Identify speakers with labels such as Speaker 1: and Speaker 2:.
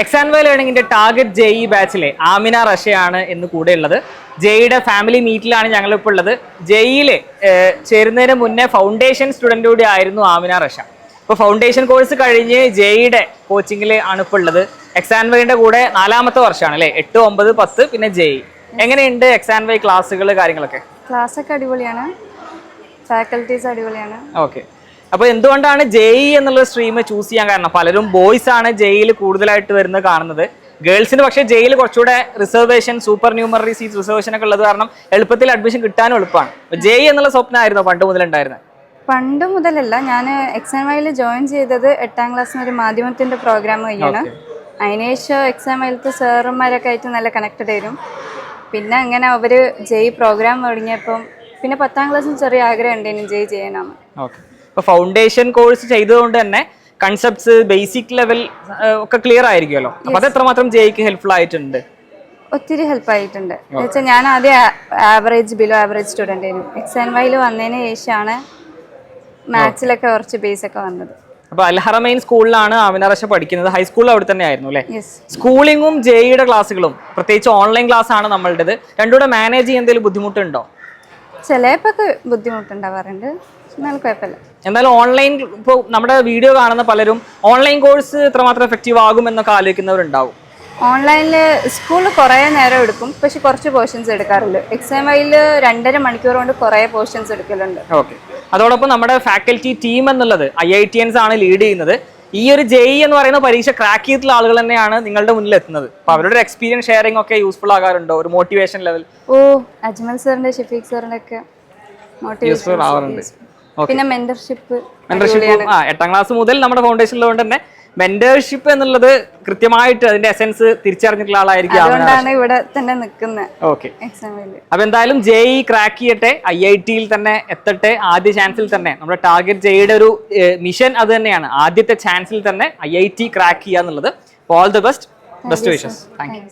Speaker 1: എക്സാൻവേ ലേണിംഗിന്റെ target JEE ബാച്ചിലെ Amina റഷയാണ് ഇന്ന് കൂടെ ഉള്ളത്. ജെഇയുടെ ഫാമിലി മീറ്റിലാണ് ഞങ്ങളിപ്പോൾ ഉള്ളത്. ജെഇയിൽ ചേരുന്നതിന് മുന്നേ ഫൗണ്ടേഷൻ സ്റ്റുഡൻ്റ് കൂടി ആയിരുന്നു ആമിന റഷ. ഇപ്പോൾ ഫൗണ്ടേഷൻ കോഴ്സ് കഴിഞ്ഞ് ജെഇയുടെ കോച്ചിങ്ങിൽ ആണ് ഇപ്പോൾ ഉള്ളത്. എക്സാൻവേയുടെ കൂടെ 4ാമത്തെ വർഷമാണ് അല്ലേ? 8, 9, 10 പിന്നെ ജെഇ. എങ്ങനെയുണ്ട് എക്സാൻവേ ക്ലാസ്സുകൾ കാര്യങ്ങളൊക്കെ?
Speaker 2: ക്ലാസ്സൊക്കെ അടിപൊളിയാണ്, ഫാക്കൽറ്റീസ് അടിപൊളിയാണ്.
Speaker 1: ഓക്കെ, അപ്പോൾ എന്തുകൊണ്ടാണ് ജെഇ എന്നുള്ള സ്ട്രീം ചൂസ് ചെയ്യാൻ കാരണം? പലരും ബോയ്സ് ആണ് ജെഇയിൽ കൂടുതലായിട്ട് വരുന്നത് കാണുന്നത്. ഗേൾസിന് പക്ഷേ ജെഇയിൽ കുറച്ചുകൂടെ reservation, super numerary seat reservation ഒക്കെ ഉള്ളത് കാരണം എളുപ്പത്തിൽ അഡ്മിഷൻ കിട്ടാനും എളുപ്പമാണ്. ജെഇ എന്നുള്ള സ്വപ്നമായിരുന്നോ പണ്ട് മുതലുണ്ടായിരുന്നത്?
Speaker 2: പണ്ട് മുതലല്ല, ഞാൻ എക്സാംവൈയിൽ ജോയിൻ ചെയ്തത് 8ാം ക്ലാസ്സിന് ഒരു മാധ്യമത്തിന്റെ പ്രോഗ്രാം വഴിയാണ്. അതിനുശേഷം എക്സാംവൈലത്തെ സാറുമാരൊക്കെ ആയിട്ട് നല്ല കണക്റ്റഡ് ആയിരുന്നു. പിന്നെ അങ്ങനെ അവര് ജെഇ പ്രോഗ്രാം തുടങ്ങിയപ്പം പിന്നെ 10ാം ക്ലാസ്സിൽ ചെറിയ ആഗ്രഹം ഉണ്ടായിരുന്നു ജെഇ ചെയ്യാനാണ്.
Speaker 1: ഓക്കെ, ഇപ്പോൾ ഫൗണ്ടേഷൻ കോഴ്സ് ചെയ്തതുകൊണ്ട് തന്നെ കൺസെപ്റ്റ്സ് ബേസിക് ലെവൽ ഒക്കെ ക്ലിയർ ആയിരിക്കുമല്ലോ. അപ്പോൾ അത് എത്രമാത്രം ജെഇക്ക് ഹെൽപ്ഫുൾ ആയിട്ടുണ്ട്?
Speaker 2: ഒത്തിരി ഹെൽപ്പ് ആയിട്ടുണ്ട്. എന്നുവെച്ചാൽ ഞാൻ ആദ്യം ആവറേജ് ബിലോ ആവറേജ് സ്റ്റുഡൻ്റ് ആയിരുന്നു. എക്സാംവൈയിൽ വന്നതിന് ശേഷമാണ് മാത്സിലൊക്കെ കുറച്ച് ബേസ് ഒക്കെ വന്നത്.
Speaker 1: അപ്പോൾ അൽഹറമൈൻ സ്കൂളിലാണ് ആമിന റഷ പഠിക്കുന്നത്. ഹൈസ്കൂളിൽ അവിടെ തന്നെ ആയിരുന്നു അല്ലേ? സ്കൂളിങ്ങും ജെഇയുടെ ക്ലാസ്സുകളും പ്രത്യേകിച്ച് ഓൺലൈൻ ക്ലാസ് ആണ് നമ്മളുടേത്. രണ്ടുകൂടെ മാനേജ് ചെയ്യാൻ എന്തെങ്കിലും ബുദ്ധിമുട്ടുണ്ടോ?
Speaker 2: ചിലപ്പോൾ ബുദ്ധിമുട്ടുണ്ടാവാറുണ്ട്, എന്നാലും കുഴപ്പമില്ല.
Speaker 1: എന്നാലും ഓൺലൈൻ ഇപ്പോൾ നമ്മുടെ വീഡിയോ കാണുന്ന പലരും ഓൺലൈൻ കോഴ്സ് എത്രമാത്രം എഫക്റ്റീവ് ആകും എന്നൊക്കെ ആലോചിക്കുന്നവരുണ്ടാവും.
Speaker 2: ഓൺലൈനിൽ സ്കൂളിൽ കുറേ നേരം എടുക്കും, പക്ഷെ കുറച്ച് പോർഷൻസ് എടുക്കാറുള്ളൂ. എക്സാംവൈയിൽ 2.5 മണിക്കൂർ കൊണ്ട് കുറേ പോർഷൻസ് എടുക്കലുണ്ട്.
Speaker 1: ഓക്കെ, അതോടൊപ്പം നമ്മുടെ ഫാക്കൽറ്റി ടീം എന്നുള്ളത് IITians ആണ് ലീഡ് ചെയ്യുന്നത്. ഈ ഒരു ജെഇ എന്ന് പറയുന്ന പരീക്ഷ ക്രാക്ക് ചെയ്തിട്ടുള്ള ആളുകൾ തന്നെയാണ് നിങ്ങളുടെ മുന്നിൽ എത്തുന്നത്. അപ്പോൾ അവരുടെ എക്സ്പീരിയൻസ് ഷെയറിംഗ് ഒക്കെ യൂസ്ഫുൾ ആകാറുണ്ടോ? ഒരു മോട്ടിവേഷൻ ലെവൽ?
Speaker 2: അജ്മൽ സാറിന്റെ, ഷഫീഖ് സാറിന്റെ ഒക്കെ
Speaker 1: യൂസ്ഫുൾ ആവാറുണ്ട്.
Speaker 2: പിന്നെ മെന്റർഷിപ്പ്
Speaker 1: 8ാം ക്ലാസ് മുതൽ നമ്മുടെ ഫൗണ്ടേഷനിലുകൊണ്ട് തന്നെ മെന്റർഷിപ്പ് എന്നുള്ളത് കൃത്യമായിട്ട് അതിന്റെ എസെൻസ് തിരിച്ചറിഞ്ഞിട്ടുള്ള ആളായിരിക്കും.
Speaker 2: അതുകൊണ്ടാണ് ഇവിടെ തന്നെ നിൽക്കുന്നത്.
Speaker 1: ഓക്കെ, അപ്പൊ എന്തായാലും ജെഇ ക്രാക്ക് ചെയ്യട്ടെ, IITയിൽ തന്നെ എത്തട്ടെ. ആദ്യ ചാൻസിൽ തന്നെ നമ്മുടെ ടാർഗറ്റ് ജെഇയുടെ ഒരു മിഷൻ അത് തന്നെയാണ്. ആദ്യത്തെ ചാൻസിൽ തന്നെ IIT ക്രാക്ക് ചെയ്യുക എന്നുള്ളത്. All the best, best wishes. Thank you.